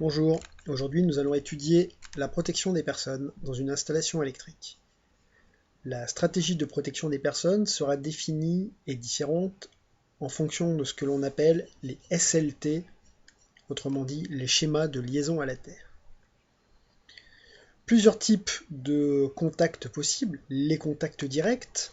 Bonjour, aujourd'hui nous allons étudier la protection des personnes dans une installation électrique. La stratégie de protection des personnes sera définie et différente en fonction de ce que l'on appelle les SLT, autrement dit les schémas de liaison à la Terre. Plusieurs types de contacts possibles, les contacts directs.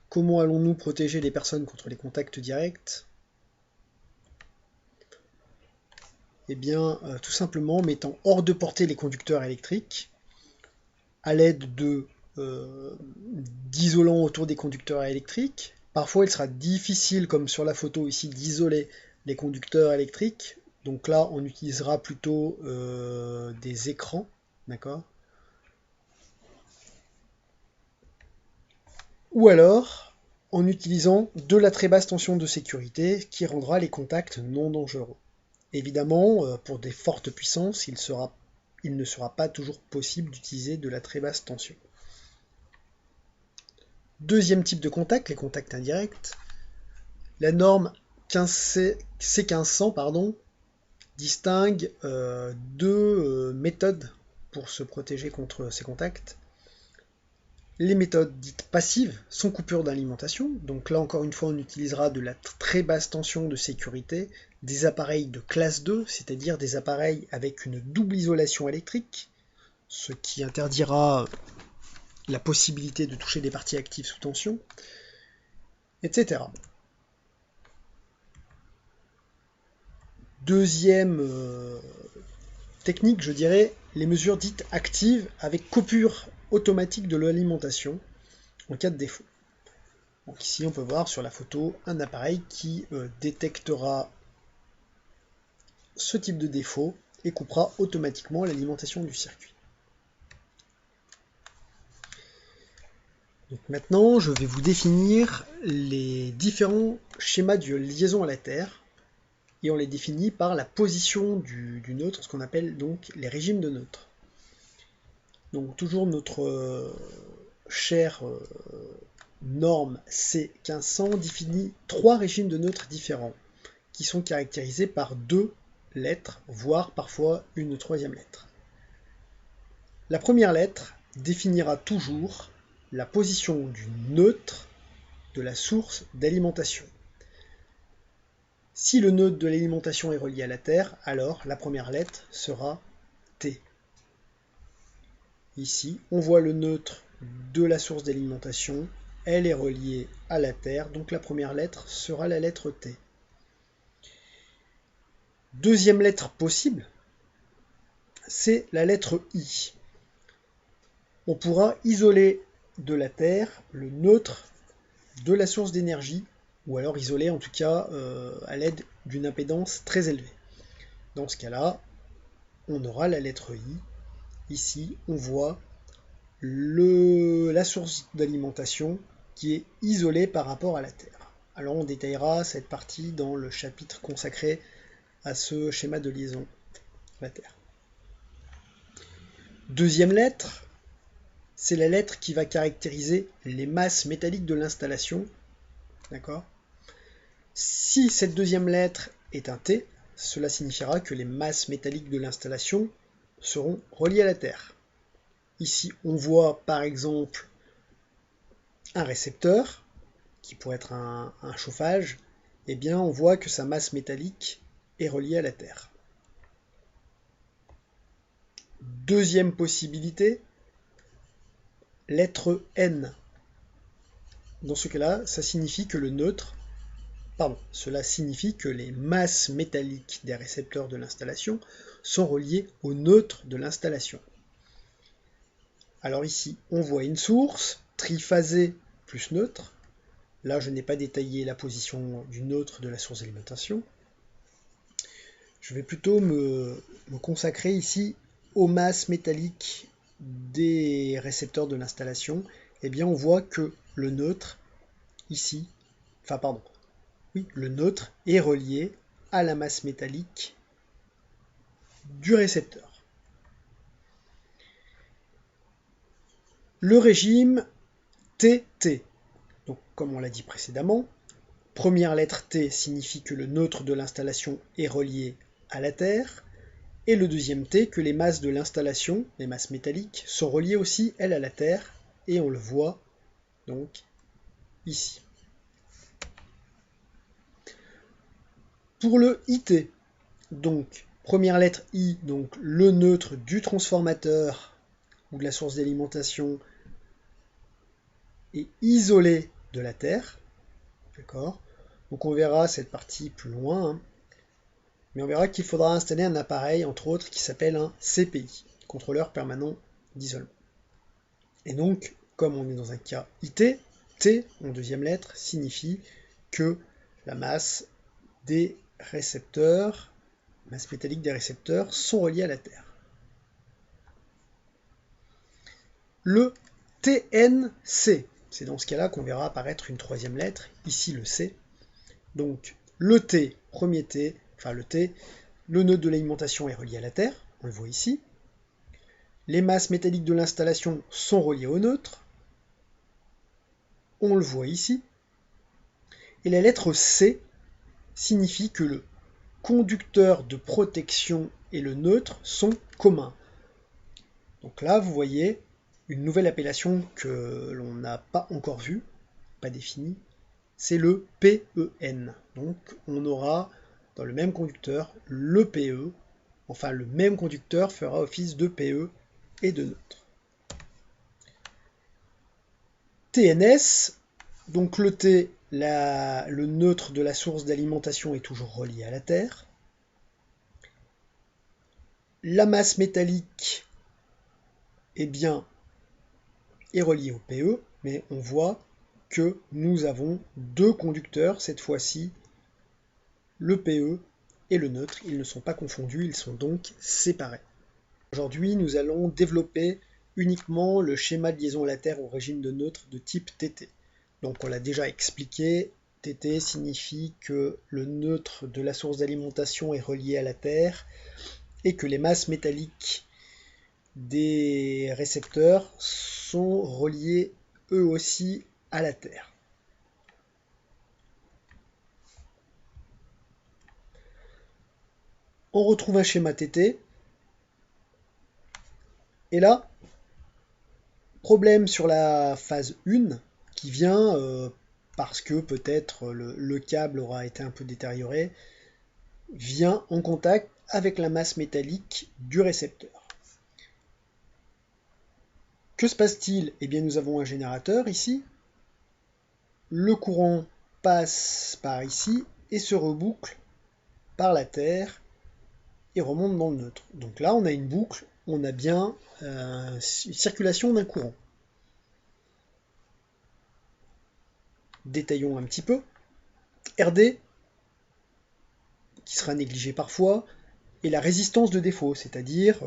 Comment allons-nous protéger les personnes contre les contacts directs ? Eh bien, tout simplement mettant hors de portée les conducteurs électriques à l'aide d'isolants autour des conducteurs électriques. Parfois, il sera difficile, comme sur la photo ici, d'isoler les conducteurs électriques. Donc là, on utilisera plutôt des écrans, d'accord ? Ou alors, en utilisant de la très basse tension de sécurité qui rendra les contacts non dangereux. Évidemment, pour des fortes puissances, il ne sera pas toujours possible d'utiliser de la très basse tension. Deuxième type de contact, les contacts indirects. La norme C1500 distingue deux méthodes pour se protéger contre ces contacts. Les méthodes dites passives, sans coupure d'alimentation. Donc là encore une fois on utilisera de la très basse tension de sécurité, des appareils de classe 2, c'est-à-dire des appareils avec une double isolation électrique, ce qui interdira la possibilité de toucher des parties actives sous tension, etc. Deuxième technique, je dirais, les mesures dites actives avec coupure automatique de l'alimentation en cas de défaut. Donc ici on peut voir sur la photo un appareil qui détectera ce type de défaut et coupera automatiquement l'alimentation du circuit. Donc maintenant je vais vous définir les différents schémas de liaison à la Terre et on les définit par la position du neutre, ce qu'on appelle donc les régimes de neutre. Donc toujours notre chère norme C1500 définit trois régimes de neutres différents qui sont caractérisés par deux lettres, voire parfois une troisième lettre. La première lettre définira toujours la position du neutre de la source d'alimentation. Si le neutre de l'alimentation est relié à la Terre, alors la première lettre sera T. Ici, on voit le neutre de la source d'alimentation, elle est reliée à la Terre, donc la première lettre sera la lettre T. Deuxième lettre possible, c'est la lettre I. On pourra isoler de la Terre le neutre de la source d'énergie, ou alors isoler en tout cas à l'aide d'une impédance très élevée. Dans ce cas-là, on aura la lettre I. Ici, on voit la source d'alimentation qui est isolée par rapport à la Terre. Alors on détaillera cette partie dans le chapitre consacré à ce schéma de liaison à la Terre. Deuxième lettre, c'est la lettre qui va caractériser les masses métalliques de l'installation. D'accord ? Si cette deuxième lettre est un T, cela signifiera que les masses métalliques de l'installation seront reliées à la Terre. Ici, on voit par exemple un récepteur, qui pourrait être un chauffage, eh bien on voit que sa masse métallique est reliée à la Terre. Deuxième possibilité, lettre N. Dans ce cas-là, ça signifie que cela signifie que les masses métalliques des récepteurs de l'installation sont reliées au neutre de l'installation. Alors ici, on voit une source, triphasée plus neutre. Là, je n'ai pas détaillé la position du neutre de la source d'alimentation. Je vais plutôt me consacrer ici aux masses métalliques des récepteurs de l'installation. Eh bien, on voit que le neutre, ici, le neutre est relié à la masse métallique du récepteur. Le régime TT. Donc, comme on l'a dit précédemment, première lettre T signifie que le neutre de l'installation est relié à la Terre, et le deuxième T, que les masses de l'installation, les masses métalliques, sont reliées aussi, elles, à la Terre, et on le voit donc ici. Pour le IT, donc première lettre I, donc le neutre du transformateur ou de la source d'alimentation est isolé de la Terre. D'accord. Donc on verra cette partie plus loin, hein. Mais on verra qu'il faudra installer un appareil, entre autres, qui s'appelle un CPI, contrôleur permanent d'isolement. Et donc, comme on est dans un cas IT, T en deuxième lettre signifie que la masse des récepteurs, masse métallique des récepteurs, sont reliés à la Terre. Le TNC, c'est dans ce cas-là qu'on verra apparaître une troisième lettre, ici le C. Donc le T, premier T, enfin le T, le nœud de l'alimentation est relié à la Terre, on le voit ici. Les masses métalliques de l'installation sont reliées au neutre, on le voit ici. Et la lettre C signifie que le conducteur de protection et le neutre sont communs. Donc là, vous voyez une nouvelle appellation que l'on n'a pas encore vue, pas définie, c'est le PEN. Donc on aura dans le même conducteur le PE, enfin le même conducteur fera office de PE et de neutre. TNS, donc le T, le neutre de la source d'alimentation est toujours relié à la Terre. La masse métallique est reliée au PE, mais on voit que nous avons deux conducteurs, cette fois-ci le PE et le neutre. Ils ne sont pas confondus, ils sont donc séparés. Aujourd'hui, nous allons développer uniquement le schéma de liaison à la Terre au régime de neutre de type TT. Donc on l'a déjà expliqué, TT signifie que le neutre de la source d'alimentation est relié à la Terre et que les masses métalliques des récepteurs sont reliées eux aussi à la Terre. On retrouve un schéma TT. Et là, problème sur la phase 1 qui vient parce que peut-être le câble aura été un peu détérioré, vient en contact avec la masse métallique du récepteur. Que se passe-t-il? Eh bien, nous avons un générateur ici. Le courant passe par ici et se reboucle par la Terre et remonte dans le neutre. Donc là, on a une boucle, on a bien une circulation d'un courant. Détaillons un petit peu. RD, qui sera négligé parfois, et la résistance de défaut, c'est-à-dire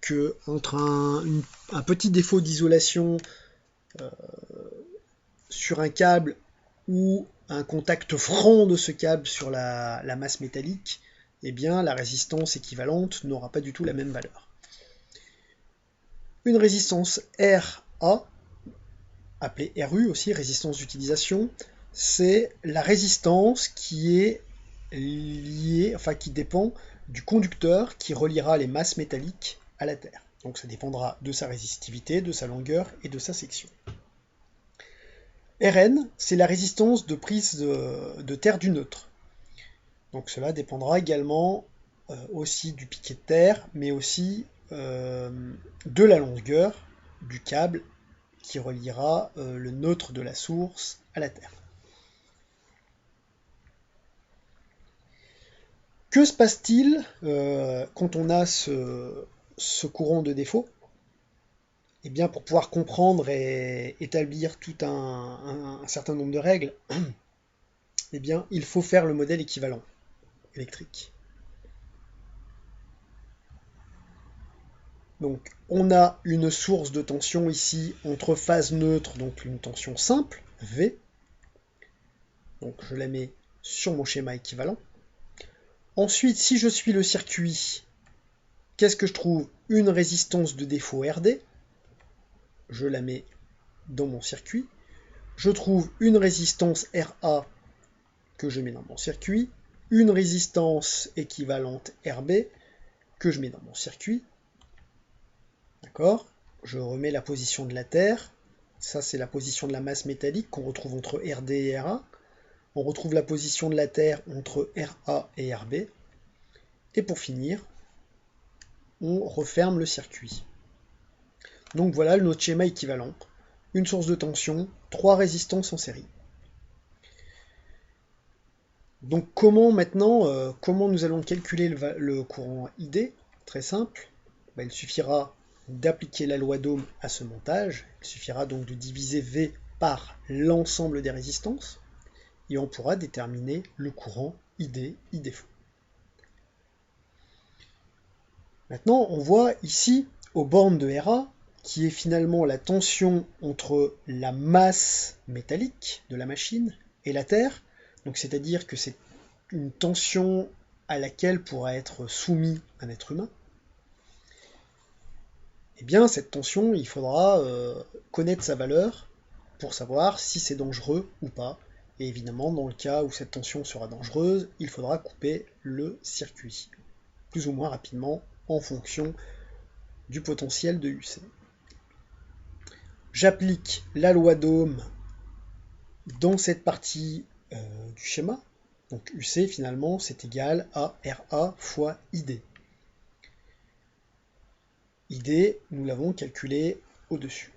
que entre un petit défaut d'isolation sur un câble ou un contact franc de ce câble sur la masse métallique, eh bien la résistance équivalente n'aura pas du tout la même valeur. Une résistance RA, appelée RU aussi, résistance d'utilisation, c'est la résistance qui est liée, enfin qui dépend du conducteur qui reliera les masses métalliques à la Terre. Donc ça dépendra de sa résistivité, de sa longueur et de sa section. Rn, c'est la résistance de prise de terre du neutre. Donc cela dépendra également aussi du piquet de terre, mais aussi de la longueur du câble qui reliera le neutre de la source à la Terre. Que se passe-t-il quand on a ce courant de défaut? Eh bien, pour pouvoir comprendre et établir tout un certain nombre de règles, eh bien, il faut faire le modèle équivalent électrique. Donc, on a une source de tension ici entre phase neutre, donc une tension simple, V. Donc, je la mets sur mon schéma équivalent. Ensuite, si je suis le circuit, qu'est-ce que je trouve? Une résistance de défaut RD. Je la mets dans mon circuit. Je trouve une résistance RA que je mets dans mon circuit. une résistance équivalente RB que je mets dans mon circuit. D'accord? Je remets la position de la Terre. Ça, c'est la position de la masse métallique qu'on retrouve entre RD et RA. On retrouve la position de la Terre entre RA et RB. Et pour finir, on referme le circuit. Donc voilà notre schéma équivalent. Une source de tension, 3 résistances en série. Donc comment maintenant, comment nous allons calculer le courant ID? Très simple. Il suffira d'appliquer la loi d'Ohm à ce montage. Il suffira donc de diviser V par l'ensemble des résistances. Et on pourra déterminer le courant ID, ID faux. Maintenant, on voit ici, aux bornes de RA, qui est finalement la tension entre la masse métallique de la machine et la Terre. Donc c'est-à-dire que c'est une tension à laquelle pourra être soumis un être humain. Eh bien, cette tension, il faudra connaître sa valeur pour savoir si c'est dangereux ou pas. Et évidemment, dans le cas où cette tension sera dangereuse, il faudra couper le circuit, plus ou moins rapidement, en fonction du potentiel de UC. J'applique la loi d'Ohm dans cette partie du schéma. Donc UC, finalement, c'est égal à RA fois ID. ID, nous l'avons calculé au-dessus.